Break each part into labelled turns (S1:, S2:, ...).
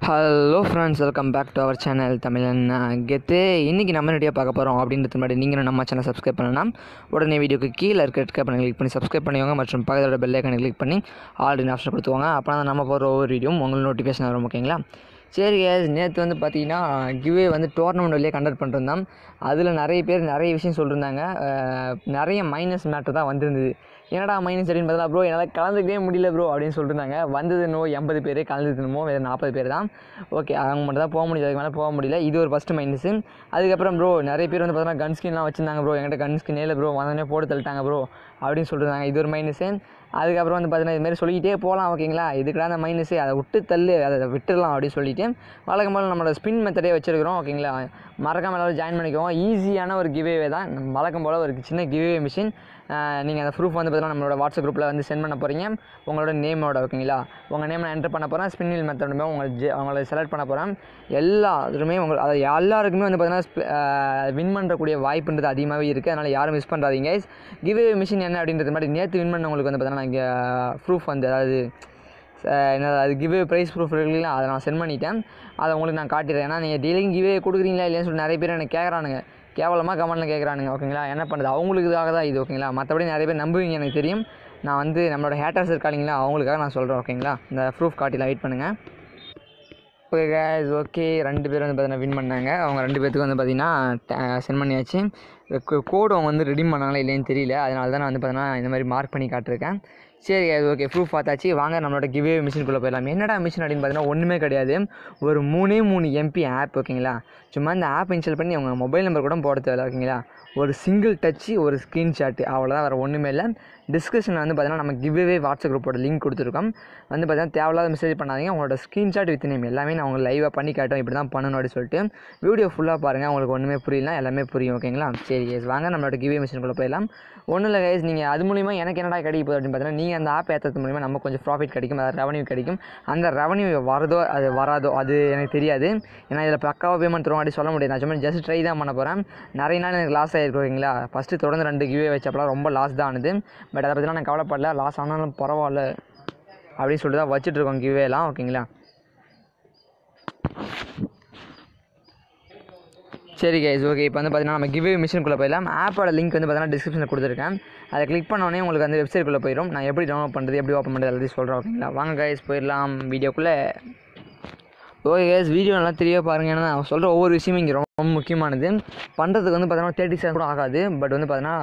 S1: Hello friends, welcome back to our channel Tamizhan Gethu. இன்றைக்கி நம்ம ரெடியாக பார்க்க போகிறோம் அப்படின்றது முன்னாடி நீங்களும் நம்ம சேனல் சப்ஸ்கிரைப் பண்ணலாம். உடனே வீடியோக்கு கீழே இருக்க ரெட் கலர் கிளிக் பண்ணி சப்ஸ்கிரைப் பண்ணிக்கோங்க மற்றும் பக்கத்தோட பெல் ஐக்கானை கிளிக் பண்ணி ஆல்ரெடி ஆப்ஷன் கொடுத்துவாங்க. அப்போ தான் நம்ம போகிற ஒவ்வொரு வீடியோவும் உங்களுக்கு நோட்டிஃபிகேஷன் வரும். ஓகேங்களா? சரி guys, நேற்று வந்து பார்த்தீங்கன்னா கிவ்வே வந்து டோர்னமெண்ட் வழியாக கண்டக்ட் பண்ணிருந்தோம். அதில் நிறைய பேர் நிறைய விஷயம் சொல்லியிருந்தாங்க. நிறைய மைனஸ் மேட்டர் தான் வந்திருந்தது. என்னடா மைனஸ் அப்படின்னு பார்த்தா ப்ரோ என்னால் கலந்துக்கவே முடியல ப்ரோ அப்படின்னு சொல்லியிருந்தாங்க. வந்தது இன்னும் 80 பேர், கலந்துக்கணுமோ வேறு 40 பேர் தான். ஓகே, அவங்க மட்டும் தான் போக முடியாது, அதுக்கு மேலே போக முடியல. இது ஒரு ஃபஸ்ட்டு மைனஸு. அதுக்கப்புறம் ப்ரோ நிறைய பேர் வந்து பார்த்தீங்கன்னா கன் ஸ்கின்லாம் வச்சுருந்தாங்க. ப்ரோ என்கிட்ட கன் ஸ்கின் இல்லை ப்ரோ, வந்தோடனே போட்டு தள்ளிட்டாங்க ப்ரோ அப்படின்னு சொல்லியிருந்தாங்க. இது ஒரு மைனஸு. அதுக்கப்புறம் வந்து பார்த்தீங்கன்னா இதுமாதிரி சொல்லிக்கிட்டே போகலாம். ஓகேங்களா? இதுக்கடா அந்த மைனஸு, அதை விட்டு தள்ளு, அதை விட்டுடலாம் அப்படின்னு சொல்லிவிட்டு வழக்கம் போல் நம்மளோட ஸ்பின் மெத்தடே வச்சுருக்கிறோம். ஓகேங்களா? மறக்காமல் எல்லோரும் ஜாயின் பண்ணிக்கோங்க. ஈஸியான ஒரு கிவ்வே தான். வழக்கம் போல் ஒரு சின்ன கிவ்வே மிஷின். நீங்கள் அந்த ப்ரூஃப் வந்து பார்த்தீங்கன்னா நம்மளோட வாட்ஸ்அப் குரூப்பில் வந்து சென்ட் பண்ண போகிறீங்க உங்களோட நேமோட. ஓகேங்களா? உங்கள் நேம் நான் என்டர் பண்ண போகிறேன். ஸ்பின்னில் மெத்தட் உங்களை செலக்ட் பண்ண போகிறேன். எல்லாருமே அதை எல்லாருக்குமே வந்து பார்த்தீங்கன்னா வின் பண்ணுறக்கூடிய வாய்ப்புன்றது அதிகமாகவே இருக்குது. அதனால் யாரும் மிஸ் பண்ணுறாதீங்க. கிவ்வே மிஷின் என்ன அப்படின்றது மாதிரி நேற்று வின் பண்ணவங்களுக்கு வந்து பார்த்தீங்கன்னா இங்கே ப்ரூஃப் வந்து அதாவது என்ன அது கிவ்வே ப்ரைஸ் ப்ரூஃப் இருக்குங்களா, அதை நான் சென்ட் பண்ணிட்டேன். அதை உங்களுக்கு நான் காட்டிடுறேன். ஏன்னா நீங்கள் டெய்லியும் கிவ்வே கொடுக்குறீங்களா இல்லையான்னு சொல்லி நிறைய பேர் எனக்கு கேட்குறானுங்க. கேவலமாக கமெண்ட்டில் கேட்குறானுங்க. ஓகேங்களா? என்ன பண்ணுறது, அவங்களுக்காக தான் இது. ஓகேங்களா? மற்றபடி நிறைய பேர் நம்புவீங்க எனக்கு தெரியும். நான் வந்து நம்மளோட ஹேட்டர்ஸ் இருக்காங்களா அவங்களுக்காக நான் சொல்கிறேன். ஓகேங்களா? இந்த ப்ரூஃப் காட்டிலாம் வெயிட் பண்ணுங்கள். ஓகே guys, ஓகே 2 பேர் வந்து பார்த்தீங்கன்னா வின் பண்ணாங்க. அவங்க 2 பேர்த்துக்கு வந்து பார்த்தீங்கன்னா சென்ட் பண்ணியாச்சு. கோடு அவங்க வந்து ரெடீம் பண்ணாங்களா இல்லைன்னு தெரியல. அதனால தான் நான் வந்து பார்த்தீங்கன்னா இந்த மாதிரி மார்க் பண்ணி காட்டிருக்கேன். சரி guys, ஓகே ப்ரூஃப் பார்த்தாச்சு. வாங்க நம்மளோட கிவ்வே மிஷினுக்குள்ளே போயிடலாம். என்னடா மிஷின் அப்படின்னு பார்த்தீங்கன்னா ஒன்றுமே கிடையாது. ஒரு 3 MP ஆப். ஓகேங்களா? சும்மா இந்த ஆப் இன்ஸ்டால் பண்ணி அவங்க மொபைல் நம்பர் கூட போட தேவையில்ல. ஓகேங்களா? ஒரு சிங்கிள் டச்சு, ஒரு ஸ்க்ரீன்ஷாட்டு, அவ்வளோதான், வேறு ஒன்றுமே இல்லை. டிஸ்கிரிப்ஷனில் வந்து பார்த்தீங்கன்னா நம்ம கிவ்வே வாட்ஸ்அப் குரூப்போட லிங்க் கொடுத்துருக்கோம். வந்து பார்த்தீங்கன்னா தேவையில்லாத மெசேஜ் பண்ணாதீங்க. உங்களோட ஸ்க்ரீன்ஷாட் வித் நேம் எல்லாமே நான் உங்களுக்கு லைவாக பண்ணி காட்டும். இப்படி தான் பண்ணணும் அப்படின்னு சொல்லிட்டு வீடியோ ஃபுல்லாக பாருங்கள். உங்களுக்கு ஒன்றுமே புரியலாம், எல்லாமே புரியும். ஓகேங்களா? சரி guys, வாங்க நம்மளோட கிவ்வே மிஷினுக்குள்ளே போயிடலாம். ஒன்றும் இல்லை guys, நீங்கள் அது மூலிமா எனக்கு என்னடா கிடைக்க போகுது அப்படின்னு பார்த்தீங்கன்னா நீங்கள் அந்த ஆப் ஏற்றது மூலிமா நம்ம கொஞ்சம் ப்ராஃபிட் கிடைக்கும், அதாவது ரெவன்யூ கிடைக்கும். அந்த ரெவன்யூ வராதோ அது எனக்கு தெரியாது. ஏன்னா இதில் பக்காவாக பேமெண்ட் தரும் அப்படி சொல்ல முடியாது. நான் சும்மா ஜஸ்ட் ட்ரை தான் பண்ண போகிறேன். நிறைய நாள் எனக்கு லாஸ் ஆகிருக்கு. ஓகேங்களா? ஃபஸ்ட்டு தொடர்ந்து 2 கிவ்வே வச்சப்பலாம் ரொம்ப லாஸ் தான் ஆனது. பட் அதை பற்றிலாம் நான் கவலைப்படல. லாஸ் ஆனாலும் பரவாயில்ல அப்படின்னு சொல்லிட்டு தான் வச்சுட்ருக்கோம் கிவ்வேலாம். ஓகேங்களா? சரி கைஸ், ஓகே இப்போ வந்து பார்த்தீங்கன்னா நம்ம கிவ்வே மிஷினுக்குள்ளே போயிடலாம். ஆப்போட லிங்க் வந்து பார்த்தீங்கன்னா டிஸ்கிரிப்ஷனில் கொடுத்துருக்கேன். அதை கிளிக் பண்ணோடனே உங்களுக்கு அந்த வெப்சைட்குள்ளே போயிடும். நான் எப்படி டவுன்லோட் பண்ணுறது, எப்படி ஓப்பன் பண்ணுறது எல்லாத்தையும் சொல்கிறேன். ஓகேங்களா? வாங்க கைஸ் போயிடலாம் வீடியோக்குள்ளே. ஓகே கைஸ், வீடியோ நல்லா தெளிவாக பாருங்கள். ஏன்னா நான் சொல்கிற ஒவ்வொரு விஷயமும் இங்கே ரொம்ப முக்கியமானது. பண்ணுறதுக்கு வந்து பார்த்தீங்கன்னா 30 செகண்ட் கூட ஆகாது. பட் வந்து பார்த்தீங்கன்னா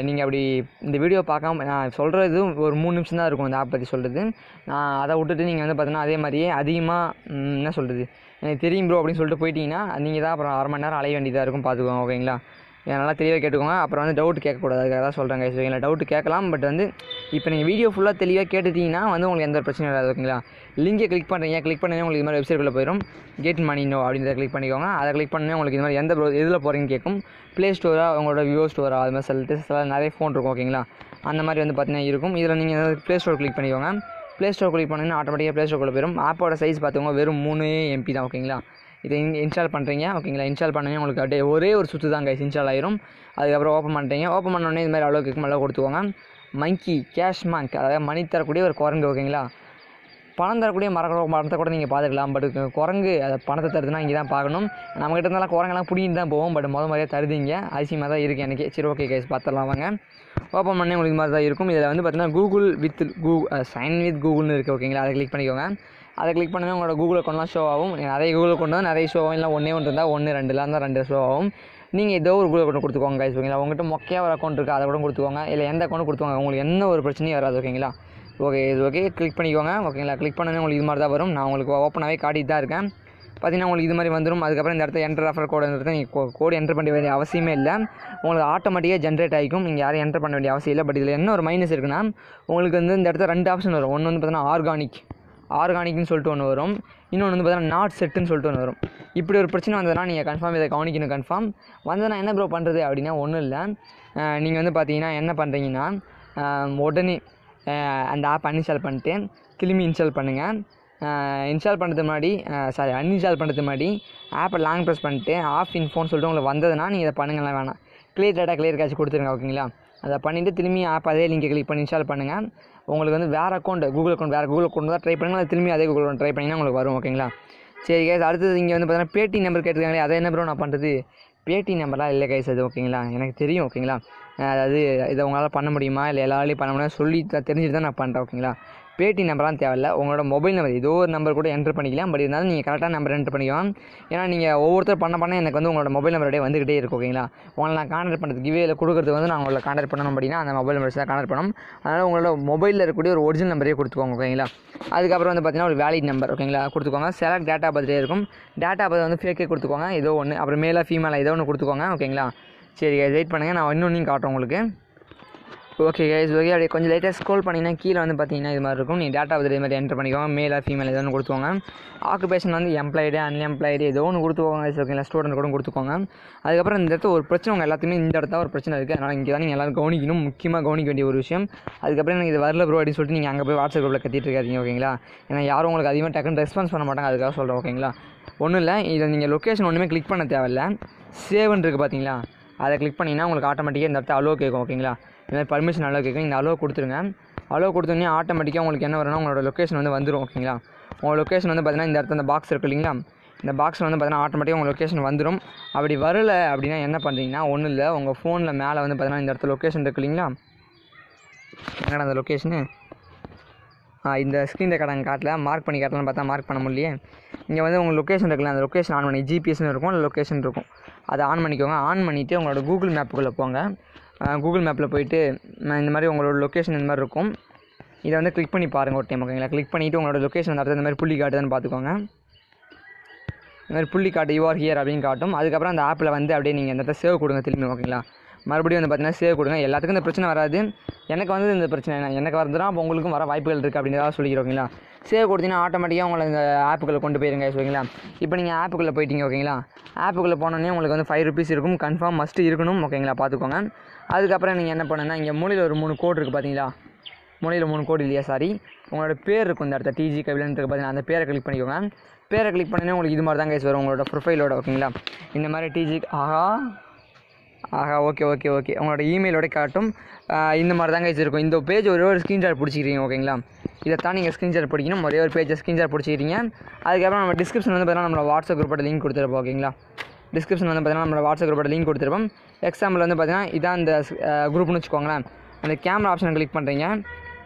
S1: நீங்கள் அப்படி இந்த வீடியோ பார்க்காம நான் சொல்கிறது ஒரு 3 நிமிஷம் தான் இருக்கும் இந்த ஆப் பற்றி சொல்கிறது. நான் அதை விட்டுட்டு நீங்கள் வந்து பார்த்தீங்கன்னா அதே மாதிரியே அதிகமாக என்ன சொல்கிறது எனக்கு தெரியும் ப்ரோ அப்படின்னு சொல்லிட்டு போயிட்டீங்கன்னா நீங்கள் தான் அப்புறம் 1/2 மணி நேரம் அலைய வேண்டியதாக இருக்கும். பார்த்துக்கோங்க. ஓகேங்களா? நல்லா தெளிவாக கேட்டுக்கோங்க. அப்புறம் வந்து டவுட் கேட்கக்கூடாது. அதுக்காக தான் சொல்கிறேன் கைஸ். ஓகேங்களா? டவுட்டு கேட்கலாம். பட் வந்து இப்போ நீங்கள் வீடியோ ஃபுல்லாக தெளிவாக கேட்டுட்டிங்கன்னா வந்து உங்களுக்கு எந்த பிரச்சனையும் வராது. ஓகேங்களா? லிங்கை கிளிக் பண்ணுறீங்க, கிளிக் பண்ணி உங்களுக்கு இது மாதிரி வெப்சைட்குள்ளே போயிடும். கெட் மணி நோ அப்படின்றத கிளிக் பண்ணிக்கோங்க. அதை கிளிக் பண்ணி உங்களுக்கு இது மாதிரி எந்த எதில் போகிறீங்கன்னு கேட்கும். ப்ளே ஸ்டோரா, உங்களோட விவோ ஸ்டோரா, அது மாதிரி சில நிறைய ஃபோன் இருக்கும். ஓகேங்களா? அந்த மாதிரி வந்து பார்த்தீங்கன்னா இருக்கும். இதில் நீங்கள் ப்ளே ஸ்டோர் கிளிக் பண்ணிக்கோங்க. ப்ளே ஸ்டோர் கிளிக் பண்ணிங்கன்னா ஆட்டோமேட்டிக்காக ப்ளே ஸ்டோருக்குள்ளே போயிடும். ஆப்போட சைஸ் பார்த்துக்கோங்க, வெறும் 3 MP தான். ஓகேங்களா? இதை இன்ஸ்டால் பண்ணுறீங்க. ஓகேங்களா? இன்ஸ்டால் பண்ணி உங்களுக்கு அப்படியே ஒரே ஒரு சுற்று தான் கைஸ் இன்ஸ்டால் ஆயிரும். அதுக்கப்புறம் ஓப்பன் பண்ணுறீங்க. ஓப்பன் பண்ணோடனே இது மாதிரி அளவு கிளிக் அளவு கொடுத்துக்கோங்க. மங்கி கேஷ் மாங்க், அதாவது மணி தரக்கூடிய ஒரு குரங்கு. ஓகேங்களா? பணம் தரக்கூடிய மரத்தை கூட நீங்கள் பார்த்துக்கலாம். பட் குரங்கு அதை பணத்தை தருதுன்னா இங்கே தான் பார்க்கணும். நம்மகிட்ட இருந்தாலும் குரங்கெல்லாம் பிடிங்கிட்டு தான் போவோம். பட் மாதிரியாக தருதிங்க. ஐசியமாக தான் இருக்குது எனக்கு. சரி ஓகே கைஸ், பார்த்துடலாம் வாங்க. ஓப்பன் பண்ணி உங்களுக்கு மாதிரி தான் இருக்கும். இதில் வந்து பார்த்தீங்கன்னா கூகுள் வித் சைன் வித் கூகுள்னு இருக்குது. ஓகேங்களா? அதை கிளிக் பண்ணிக்கோங்க. அதை கிளிக் பண்ணவே உங்களோட கூகுள் அக்கௌண்ட்லாம் ஷோ ஆகும். நிறைய கூகுள் அக்கௌண்ட் தான் நிறைய ஷோ ஆகும். இல்லை ஒன்றே ஒன்று இருந்தால் 1 2 இருந்தால் 2 ஷோ ஆகும். நீங்கள் ஏதோ ஒரு கூகுள் அக்கௌண்ட் கொடுத்துக்கோங்க கைஸ். ஓகேங்களா? உங்கள்கிட்ட மொக்கையாக ஒரு அக்கௌண்ட் இருக்குது, அதை கூட கொடுத்துக்கோங்க. இல்லை எந்த அக்கௌண்ட் கொடுத்துக்கோங்க, உங்களுக்கு எந்த ஒரு பிரச்சனையும் வராது. ஓகேங்களா? ஓகே இது ஓகே கிளிக் பண்ணிக்கோங்க. ஓகேங்களா? கிளிக் பண்ணவே உங்களுக்கு இது மாதிரி தான் வரும். நான் உங்களுக்கு ஓப்பனாகவே காட்டிட்டு தான் இருக்கேன். பார்த்தீங்கன்னா உங்களுக்கு இது மாதிரி வந்துடும். அதுக்கப்புறம் இந்த இடத்துல என்டர் ரெஃபர் கோடுன்றது நீங்கள் கோடு என்டர் பண்ண வேண்டிய அவசியமே இல்லை. உங்களுக்கு ஆட்டோமேட்டிக்காக ஜென்ரேட் ஆகிக்கும். நீங்கள் யாரும் என்டர் பண்ண வேண்டிய அவசியம் இல்லை. பட் இதில் என்ன ஒரு மைனஸ் இருக்குன்னா உங்களுக்கு வந்து இந்த இடத்துல 2 ஆப்ஷன் வரும். ஒன்று வந்து பார்த்தீங்கன்னா ஆர்கானிக்னு சொல்லிட்டு ஒன்று வரும். இன்னொன்று வந்து பார்த்தீங்கன்னா நாட் செட்டுன்னு சொல்லிட்டு ஒன்று வரும். இப்படி ஒரு பிரச்சனை வந்ததுன்னா நீங்கள் கன்ஃபார்ம் இதை கவனிக்கணும். கன்ஃபார்ம் வந்ததுன்னா என்ன ப்ரோ பண்ணுறது அப்படின்னா ஒன்றும் இல்லை. நீங்கள் வந்து பார்த்தீங்கன்னா என்ன பண்ணுறீங்கன்னா உடனே அந்த ஆப் அன்இன்ஸ்டால் பண்ணிட்டு திரும்பி இன்ஸ்டால் பண்ணுங்கள். இன்ஸ்டால் பண்ணுறதுக்கு முன்னாடி அன்இன்ஸ்டால் பண்ணுறதுக்கு முன்னாடி ஆப்பை ப்ரெஸ் பண்ணிட்டு ஆஃப் இன் ஃபோன் சொல்லிட்டு உங்களுக்கு வந்ததுன்னா நீங்கள் இதை பண்ணுங்கலாம் வேணாம். கிளியர் டேட்டா கிளியர் கேட்ச் கொடுத்துருங்க. ஓகேங்களா? அதை பண்ணிவிட்டு திரும்பி ஆப் அதே லிங்கை கிளிக் பண்ணி இன்ஸ்டால் பண்ணுங்கள். உங்களுக்கு வந்து வேறு அக்கௌண்ட் கூகுள் அக்கௌண்ட் தான் ட்ரை பண்ணுங்கள். அது திரும்பி அதே கூகுள் அக்கௌண்ட் ட்ரை பண்ணிங்கன்னா உங்களுக்கு வரும். ஓகேங்களா? சரி கைஸ், அடுத்தது இங்கே வந்து பார்த்தீங்கன்னா பேடிஎம் நம்பர் கேட்டிருக்காங்களே, அதை என்ன ப்ரோ நான் பண்ணுறது? பேடிஎம் நம்பர்லாம் இல்லை கைஸ், அது ஓகேங்களா? எனக்கு தெரியும். ஓகேங்களா? அதாவது இதை உங்களால் பண்ண முடியுமா இல்லை எல்லாராலையும் பண்ண முடியுமா சொல்லி தெரிஞ்சுட்டு தான் நான் பண்ணுறேன். ஓகேங்களா? பேடிஎம் நம்பர்லாம் தேவையில்ல. உங்களோட மொபைல் நம்பர் ஏதோ ஒரு நம்பர் கூட என்ட்ரு பண்ணிக்கலாம். பட் இருந்தாலும் நீங்கள் கரெக்டாக நம்பர் என்ட்ரு பண்ணிக்கலாம். ஏன்னா நீங்கள் ஒவ்வொருத்தர் பண்ண எனக்கு வந்து உங்களோட மொபைல் நம்பர் அப்படியே வந்துகிட்டே இருக்கும். ஓகேங்களா? உங்களை நான் கான்டாக்ட் பண்ணுறது கிவேல கொடுக்குறது வந்து நான் உங்களை கான்டாக்ட் பண்ணணும் அப்படின்னா அந்த மொபைல் நம்பர்ஸ் தான் கான்டாக்ட் பண்ணணும். அதனால் உங்களோட மொபைலில் இருக்கக்கூடிய ஒரு ஒரிஜினல் நம்பரே கொடுத்துக்கோங்க. ஓகேங்களா? அதுக்கப்புறம் வந்து பார்த்தீங்கன்னா ஒரு வேலிட் நம்பர் ஓகேங்களா கொடுத்துக்கோங்க. செலக்ட் டேட்டா பர்த்டே இருக்கும். டேட்டா பர்த் வந்து ஃபேக்கே கொடுத்துக்கோங்க. ஏதோ ஒன்று, அப்புறம் மேலாக ஃபீமேலாக ஏதோ ஒன்று கொடுத்துக்கோங்க. ஓகேங்களா? சரி வெயிட் பண்ணுங்கள், நான் இன்னொன்று காட்டுறேன் உங்களுக்கு. Okay guys, okay. அப்படியே கொஞ்சம் லைட்டாக ஸ்க்ரோல் பண்ணிங்கன்னா கீழே வந்து பார்த்தீங்கன்னா இது மாதிரி இருக்கும். நீங்கள் டேட்டா இது மாதிரி என்ட்ரு பண்ணிக்கோங்க. மேலாக ஃபீமேல் ஏதோ ஒன்று கொடுத்துக்கோங்க. ஆக்குபேஷன் வந்து எம்ப்ளாய்டு அன்எம்ப்ளாய்டு ஏதோ ஒன்று கொடுத்துக்கோங்க. ஓகேங்களா? ஸ்டூடெண்ட் கூட கொடுத்துக்கோங்க. அதுக்கப்புறம் இந்த இடத்துல ஒரு பிரச்சனை உங்கள் எல்லாத்துக்குமே இந்த இடத்துல ஒரு பிரச்சனை இருக்குது. அதனால் இங்கே தான் நீங்கள் எல்லோரும் கவனிக்கணும், முக்கியமாக கவனிக்க வேண்டிய ஒரு விஷயம். அதுக்கப்புறம் எனக்கு இது வரல ப்ரோ அப்படின்னு சொல்லிட்டு நீங்கள் அங்கே போய் வாட்ஸ்அப் குரூப்பில் கத்திட்டு இருக்காதீங்க. ஓகேங்களா? ஏன்னா யாரும் உங்களுக்கு அதிகமாக டக்குன்னு ரெஸ்பான்ஸ் பண்ண மாட்டாங்க. அதுக்காக சொல்கிறேன். ஓகேங்களா? ஒன்றும் இல்லை, இதை நீங்கள் லொக்கேஷன் ஒன்றுமே கிளிக் பண்ண தேவையில்லை. சேவ்ன்னு இருக்குது பார்த்தீங்களா? அதை கிளிக் பண்ணிங்கன்னா உங்களுக்கு ஆட்டோமேட்டிக்காக இந்த இடத்துல அலோ கேட்கும். ஓகேங்களா? இந்த மாதிரி பர்மிஷன் அலோ கேட்கும். இந்த அலோ கொடுத்துருங்க. அலோ கொடுத்தோன்னே ஆட்டோமேட்டிக்காக உங்களுக்கு என்ன வரும்னா உங்களோட லொக்கேஷன் வந்து வந்துடும். ஓகேங்களா? உங்கள் லொக்கேஷன் வந்து பார்த்தீங்கன்னா இந்த இடத்துல இந்த பாக்ஸ் இருக்குது இல்லைங்களா? இந்த பாக்ஸில் வந்து பார்த்தீங்கன்னா ஆட்டோமேட்டிக்காக உங்கள் லொக்கேஷன் வந்துடும். அப்படி வரலை அப்படின்னா என்ன பண்ணுறீங்கன்னா ஒன்றும் இல்லை, உங்கள் ஃபோனில் மேலே வந்து பார்த்தீங்கன்னா இந்த இடத்துல லொக்கேஷன் இருக்குது இல்லைங்களா? என்னடா அந்த லொக்கேஷனு இந்த ஸ்க்ரீன் ரெக்கார்ட் காட்டல, மார்க் பண்ணி காட்டலான்னு பார்த்தா மார்க் பண்ண முடியலையே. இங்கே வந்து உங்கள் லொக்கேஷன் இருக்குல்ல, அந்த லொக்கேஷன் ஆன் பண்ணி ஜிபிஎஸ்னு இருக்கும், அந்த லொக்கேஷன் இருக்கும், அதை ஆன் பண்ணிக்கோங்க. ஆன் பண்ணிவிட்டு உங்களோட கூகுள் மேப்புக்குள்ளே போங்க. கூகுள் மேப்பில் போய்ட்டு இந்த மாதிரி உங்களோட லொக்கேஷன் இந்த மாதிரி இருக்கும். இதை வந்து கிளிக் பண்ணி பாருங்கள் ஒரு டைம். ஓகேங்களா? கிளிக் பண்ணிவிட்டு உங்களோட லொக்கேஷன் நடத்துகிற இந்த மாதிரி புள்ளி காட்டுதுன்னு பார்த்துக்கோங்க. இந்த மாதிரி புள்ளி காட்டு யூஆர் ஹியர் அப்படின்னு காட்டும். அதுக்கப்புறம் அந்த ஆப்பில் வந்து அப்படியே நீங்கள் இந்த சேவ் கொடுங்க திரும்பி. ஓகேங்களா? மறுபடியும் வந்து பார்த்தீங்கன்னா சேவ் கொடுங்க. எல்லாத்துக்கும் இந்த பிரச்சனை வராது. எனக்கு வந்து இந்த பிரச்சனை எனக்கு வருதுன்னா அப்போ உங்களுக்கும் வர வாய்ப்புகள் இருக்குது அப்படின்றத சொல்லிக்கிறோம். ஓகேங்களா? சேவ் கொடுத்தீங்கன்னா ஆட்டோமேட்டிக்காக உங்களை இந்த ஆப்புக்குள்ளே கொண்டு போயிருங்க. ஓகேங்களா? இப்போ நீங்கள் ஆப்புக்குள்ளே போயிட்டீங்க. ஓகேங்களா? ஆப்புக்குள்ளே போனோடனே உங்களுக்கு வந்து 5 rupees இருக்கும். கன்ஃபார்ம் மஸ்ட்டு இருக்கணும். ஓகேங்களா? பார்த்துக்கோங்க. அதுக்கப்புறம் நீங்கள் என்ன பண்ணுன்னா இங்கே மூலையில் ஒரு 3 கோடு இருக்குது பார்த்தீங்களா? மூலையில் 3 கோடு இல்லையா, சாரி, உங்களோட பேர் இருக்கும் இந்த இடத்த டிஜி கபிலன் இருக்குது பார்த்தீங்கன்னா, அந்த பேரை கிளிக் பண்ணிக்கோங்க. பேரை கிளிக் பண்ணி உங்களுக்கு இது மாதிரி தான் கைஸ் வரும் உங்களோட ப்ரொஃபைலோட. ஓகேங்களா? இந்த மாதிரி டிஜி ஓகே உங்களோட இமெயிலோட காட்டும். இந்த மாதிரி தான் கைஸ் இருக்கும். இந்த பேஜ் ஒரே ஒரு ஸ்க்ரீன்ஷாட் பிடிச்சிக்கிறீங்க. ஓகேங்களா? இதைத்தான் நீங்கள் ஸ்க்ரீன்ஷாட் பிடிக்கணும். ஒரே ஒரு பேஜை ஸ்க்ரீன்ஷாட் பிடிச்சிக்கிறீங்க. அதுக்கப்புறம் நம்ம டிஸ்கிரிப்ஷன் வந்து பார்த்தீங்கன்னா நம்மளோட வாட்ஸ்அப் குரூப்போட லிங்க் கொடுத்துருப்போம். ஓகேங்களா? டிஸ்கிரிப்ஷன் வந்து பார்த்தீங்கன்னா நம்மளோட வாட்ஸ்அப் குரூப்போட லிங்க் கொடுத்துருப்போம். எக்ஸாம்பிள் வந்து பார்த்தீங்கன்னா இதான் அந்த குரூப்னு வச்சுக்கோங்களேன். அந்த கேமரா ஆப்ஷனை கிளிக் பண்ணுறீங்க.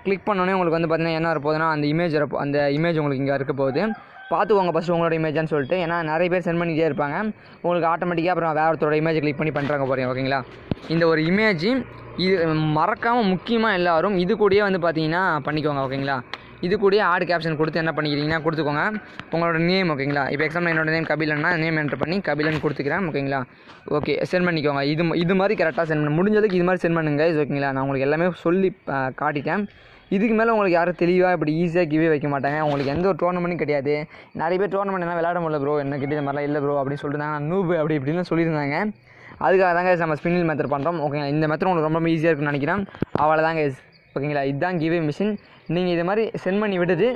S1: கிளிக் பண்ணோன்னே உங்களுக்கு வந்து பார்த்தீங்கன்னா என்ன வரப்போகுதுன்னா அந்த இமேஜ் உங்களுக்கு இங்கே இருக்க போகுது. பார்த்துக்கோங்க ஃபஸ்ட்டு உங்களோட இமேஜான்னு சொல்லிட்டு. ஏன்னா நிறைய பேர் சென்ட் பண்ணிகிட்டே இருப்பாங்க. உங்களுக்கு ஆட்டோமேட்டிக்காக அப்புறம் வேறு ஒருத்தரோட இமேஜ் கிளிக் பண்ணி பண்ணுறாங்க போகிறீங்க. ஓகேங்களா? இந்த ஒரு இமேஜ் இது மறக்காமல் முக்கியமாக எல்லோரும் இது கூடயே வந்து பார்த்தீங்கன்னா பண்ணிக்கோங்க. ஓகேங்களா? இது கூடயே ஆட் கேப்ஷன் கொடுத்து என்ன பண்ணிக்கிறீங்கன்னா கொடுத்துக்கோங்க உங்களோட நேம். ஓகேங்களா? இப்போ எக்ஸாம்பிள் என்னோட நேம் கபிலன்னா நேம் என்ட்ரு பண்ணி கபிலன் கொடுத்துக்கிறேன். ஓகேங்களா? ஓகே சென்ட் பண்ணிக்கோங்க. இது மாதிரி கரெக்டாக சென்ட் பண்ண முடிஞ்சதுக்கு இது மாதிரி சென்ட் பண்ணுங்க. ஓகேங்களா? நான் உங்களுக்கு எல்லாமே சொல்லி காட்டிட்டேன். இதுக்கு மேலே உங்களுக்கு யாரும் தெளிவாக இப்படி ஈஸியாக கிவே வைக்க மாட்டாங்க. உங்களுக்கு எந்த ஒரு டோர்னமெண்ட்டும் கிடையாது. நிறைய பேர் டோர்னமெண்ட் எல்லாம் விளையாட முடியல ப்ரோ, என்ன கிட்ட இந்த மாதிரிலாம் இல்லை ப்ரோ அப்படின்னு சொல்லிட்டு நான் நூபு அப்படி இப்படின்னு சொல்லியிருந்தாங்க. அதுக்காக தாங்க நம்ம ஸ்பின்னில் மெத்தட் பண்ணுறோம். ஓகேங்களா? இந்த மெத்தட் உங்களுக்கு ரொம்ப ஈஸியாக இருக்குன்னு நினைக்கிறேன். அவ்வளோதாங்க. ஓகேங்களா? இதுதான் கிவே மிஷின். நீங்கள் இது மாதிரி சென்ட் பண்ணி விட்டுட்டு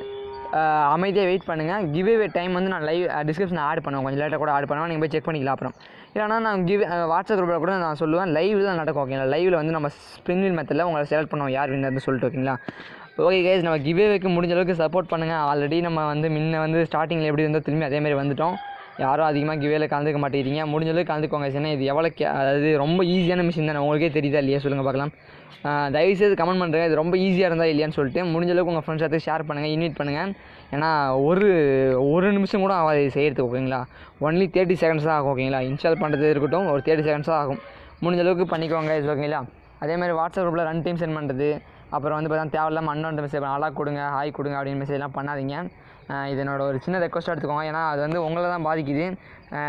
S1: அமைதியாக வெயிட் பண்ணுங்கள். கிவ்அவே டைம் வந்து நான் லைவ் டிஸ்கிரிப்ஷனில் ஆட் பண்ணுவேன். கொஞ்சம் லேட்டாக கூட ஆட் பண்ணுவேன். நீங்கள் போய் செக் பண்ணிக்கலாம். அப்புறம் இல்லைனா நான் வாட்ஸ்அப் குரூப்பில் கூட நான் சொல்லுவேன். லைவ் தான் நடக்கும். ஓகேங்களா? லைவில் வந்து நம்ம ஸ்பின்னில் மெத்தடில் உங்களை செலக்ட் பண்ணுவோம் யார் வின்னர்னு சொல்லிட்டு. ஓகேங்களா? ஓகே கைஸ், நம்ம கிவ்அவேக்கு முடிஞ்ச அளவுக்கு சப்போர்ட் பண்ணுங்கள். ஆல்ரெடி நம்ம வந்து முன்ன வந்து ஸ்டார்டிங்கில் எப்படி இருந்தோ திரும்பி அதேமாதிரி வந்துட்டோம். யாரும் அதிகமாக கிவ்அவேல கலந்துக்க மாட்டேங்கிறீங்க. முடிஞ்ச அளவுக்கு கலந்துக்கோங்க. ஏன்னா இது எவ்வளோ அதாவது ரொம்ப ஈஸியான மிஷின் தானே, உங்களுக்கே தெரியுதா இல்லையா சொல்லுங்கள் பார்க்கலாம். தயவுசெய்து கமெண்ட் பண்ணுறேன் இது ரொம்ப ஈஸியாக இருந்தால் இல்லையான்னு சொல்லிட்டு. முடிஞ்ச அளவுக்கு உங்கள் ஃப்ரெண்ட்ஸ் எடுத்து ஷேர் பண்ணுங்கள், இன்வைட் பண்ணுங்கள். ஏன்னா ஒரு நிமிஷம் கூட ஆகாது செய்கிறதுக்கு. ஓகேங்களா? ஒன்லி 30 seconds தான் ஆகும். ஓகேங்களா? இன்ஸ்டால் பண்ணுறது இருக்கட்டும், ஒரு 30 seconds தான் ஆகும். முடிஞ்ச அளவுக்கு பண்ணிக்கோங்க. ஓகேங்களா? அதேமாதிரி வாட்ஸ்அப் குரூப்பில் ரன் டைம் சென்ட் பண்ணுறது, அப்புறம் வந்து பார்த்தா தேவையில்லாமல் அன்னோன் மெசேஜ் அலா கொடுங்க, ஹாய் கொடுங்க அப்படின்னு மெசேஜ்லாம் பண்ணாதீங்க. இது என்னோட ஒரு சின்ன ரெக்வஸ்ட்டாக எடுத்துக்கோங்க. ஏன்னா அது வந்து உங்களை தான் பாதிக்குது.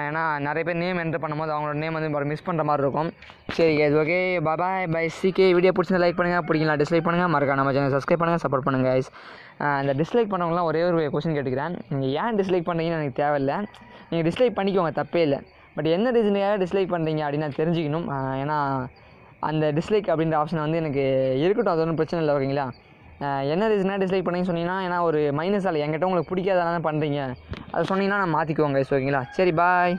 S1: ஏன்னா நிறைய பேர் நேம் என்ட்ரு பண்ணும்போது அவங்களோட நேம் வந்து மிஸ் பண்ணுற மாதிரி இருக்கும். சரி guys, okay bye bye CK. Video பிடிச்சிருந்தா லைக் பண்ணுங்கள், பிடிக்கலாம் டிஸ்லைக் பண்ணுங்கள், மறக்காம நம்ம சேனல் சப்ஸ்கிரைப் பண்ணுங்கள், சப்போர்ட் பண்ணுங்கள் கைஸ். இந்த டிஸ்லைக் பண்ணவங்களாம் ஒரே ஒரு கொஸ்டின் கேட்டுக்கிறேன். நீங்கள் ஏன் டிஸ்லைக் பண்ணுறீங்கன்னு எனக்கு தேவையில்லை. நீங்கள் டிஸ்லைக் பண்ணிக்கோங்க, தப்பே இல்லை. பட் என்ன ரீசனுக்காக டிஸ்லைக் பண்ணுறீங்க அப்படின்னு நான் தெரிஞ்சுக்கணும். ஏன்னா அந்த டிஸ்லைக் அப்படின்ற ஆப்ஷன் வந்து எனக்கு இருக்கட்டும், அது ஒன்றும் பிரச்சனை இல்லை. ஓகேங்களா? என்ன ரீசனாக டிஸ்லைக் பண்ணிங்கன்னு சொன்னீங்கன்னா, ஏன்னா ஒரு மைனஸ் ஆள் என்கிட்ட உங்களுக்கு பிடிக்காதனால பண்ணுறீங்க, அதை சொன்னீங்கன்னா நான் மாற்றிக்குவோங்க. ஓகேங்களா? சரி பாய்.